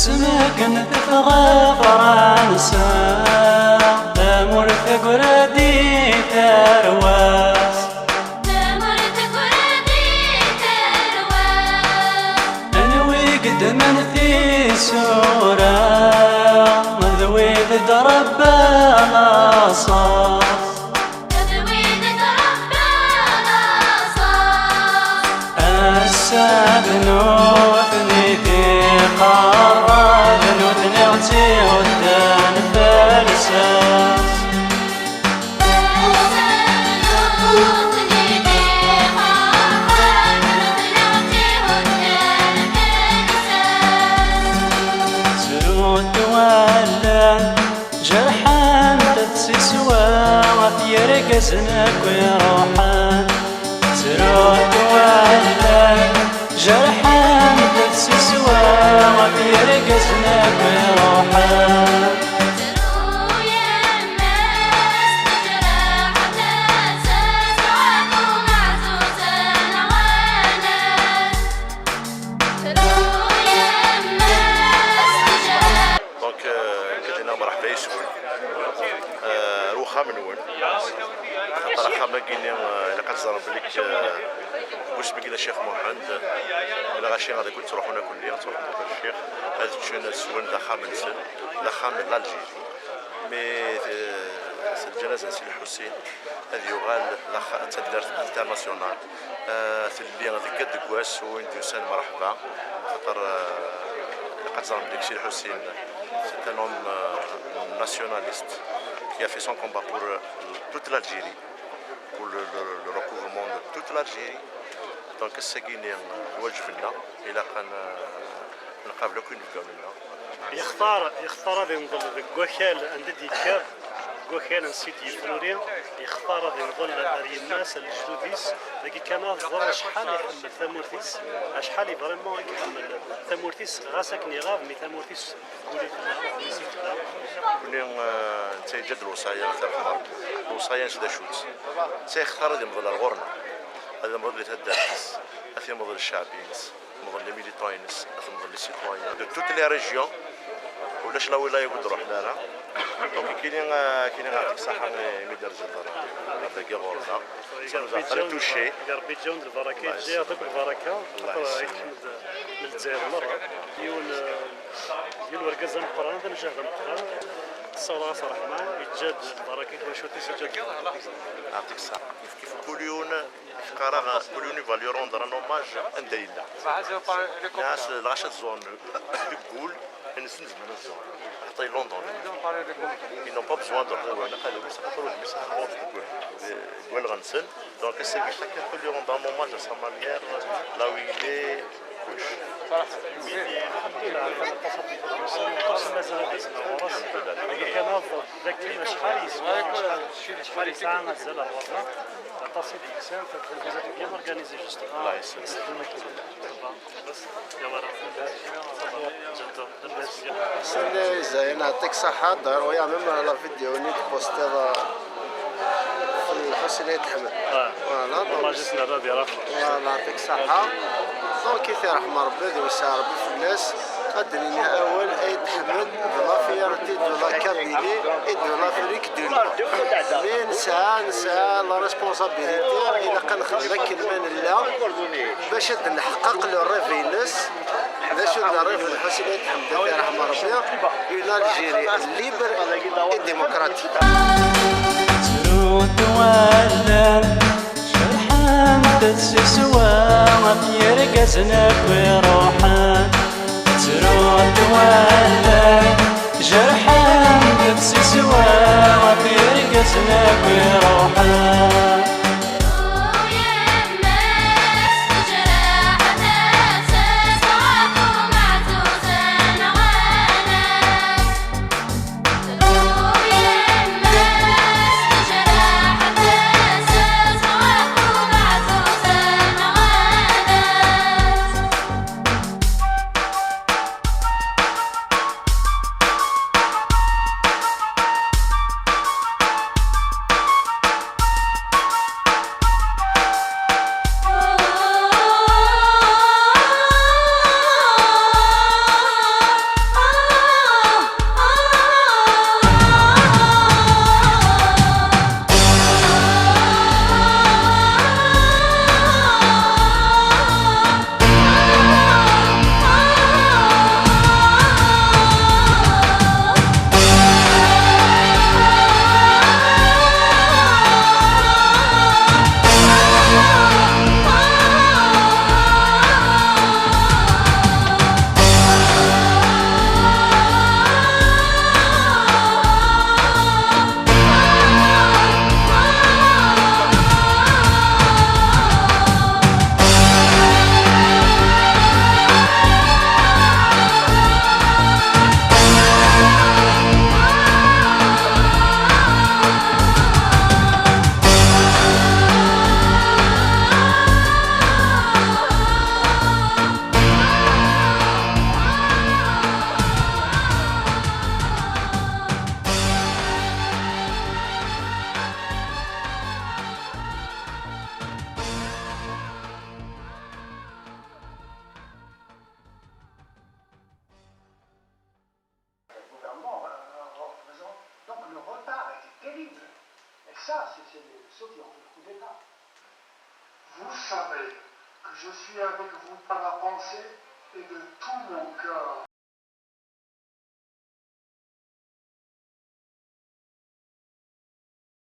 اسمك نتفغى فرنسا تمرتك وردي ترواس تمرتك وردي ترواس انوي قدما في سورة مذوي درب الاصاص بنوثني في قارة بنوثني عتي ودان فالساس سرود ولا جرحان تتسسوا وفي رقزنك ويروحان سرود ولا جرحان تتسسوا وفي رقزنا بروحان ترو يا الناس تجرح تنسى سواكم معزوزة العوانس ترو يا الناس تجرح دونك كدينا مرحبا يسول روخا من وين خاطر ما كاينين الا كتزرب لك واش بقينا الشيخ محمد الا غاشي غادي كنت تروحوا هنا كل يوم تروحوا عند الشيخ هذا تشوفنا سوين لا خامن سن لا خامن لالجيري مي الجنازه سي الحسين هذه يغال لا تدارت انترناسيونال في اللي هذيك دكواس وين دوسان مرحبا خاطر كتزرب لك سي الحسين سي ان هوم nationaliste qui a fait son combat pour toute l'Algérie, pour le recouvrement de toute l'Algérie. Donc c'est guinéen واجبنا إلا كان نقابلو كي نبقاو لنا. يختار هذا نظل كوكال عند ديكار كوكال نسيت يفروري يختار هذا نظل الناس الجدوديس لكن كان الضر شحال يحمل ثمورتيس شحال فريمون يحمل ثمورتيس غاسك نغاب مي ثمورتيس قولي كنا كنا نتيجد الوصايا تاع الوصايا نشدا شوت تيختار هذا نظل الغورنا هذا نظل تهداس هذا نظل الشعبينس نظل لي ميليتاينس هذا نظل لي سيتويان دو توت لي ريجيون ولاش لا ولايه يقدروا حنانا دونك كاينين عندك صحه ميدار زدر هذا كي غورنا سانوزا توشي ربي تجاوز البركه يجي يعطيك البركه خاطر يتحمد من الجزائر مره ديال ورقه القران هذا نجاح القران الصلاه صراحه ما يتجاد البركه وشوتي سجاد يعطيك الصحه كيف كوليون كراغ كوليون فاليورون دار نوماج انديلا الناس العشاء زون تقول نسنز من الزون حتى لندن ils n'ont pas besoin de voir on a pas le ça pas le ça on doit غنسل donc c'est que chacun peut lui rendre un hommage à sa manière là où il est صراحه الحمد لله على التصرف مازال كان افضل ذاك شحال يسوى شحال يسعى نزل الوطن تصيد الانسان في الجزائر بيان اورغانيزي جوست الله يسلمك بس يلا سلي زين يعطيك الصحة دار ويا ميم لا فيديو نيت بوستيها في الحسين يتحمل فوالا والله جسنا راضي راه الله يعطيك الصحة دونك كي رحمة ربي يوسع ربي في الناس قدرني أول أيد حمد de la fierté de la Kabylie et de l'Afrique du Nord. Mais نسعى لا ريسبونسابيليتي إلا كنخدم كلمة لا باش نحقق لو ريفينس باش نعرف الحسين يتحمد الله يرحمه ربي إلى الجيري ليبر et démocratique. سرود ولا جرحان تتسسوا وفي رقزنا بروحان سرود ولا جرحان تتسسوا وفي رقزنا بروحان Soviet, le coup d'État. Vous savez que je suis avec vous par la pensée et de tout mon cœur.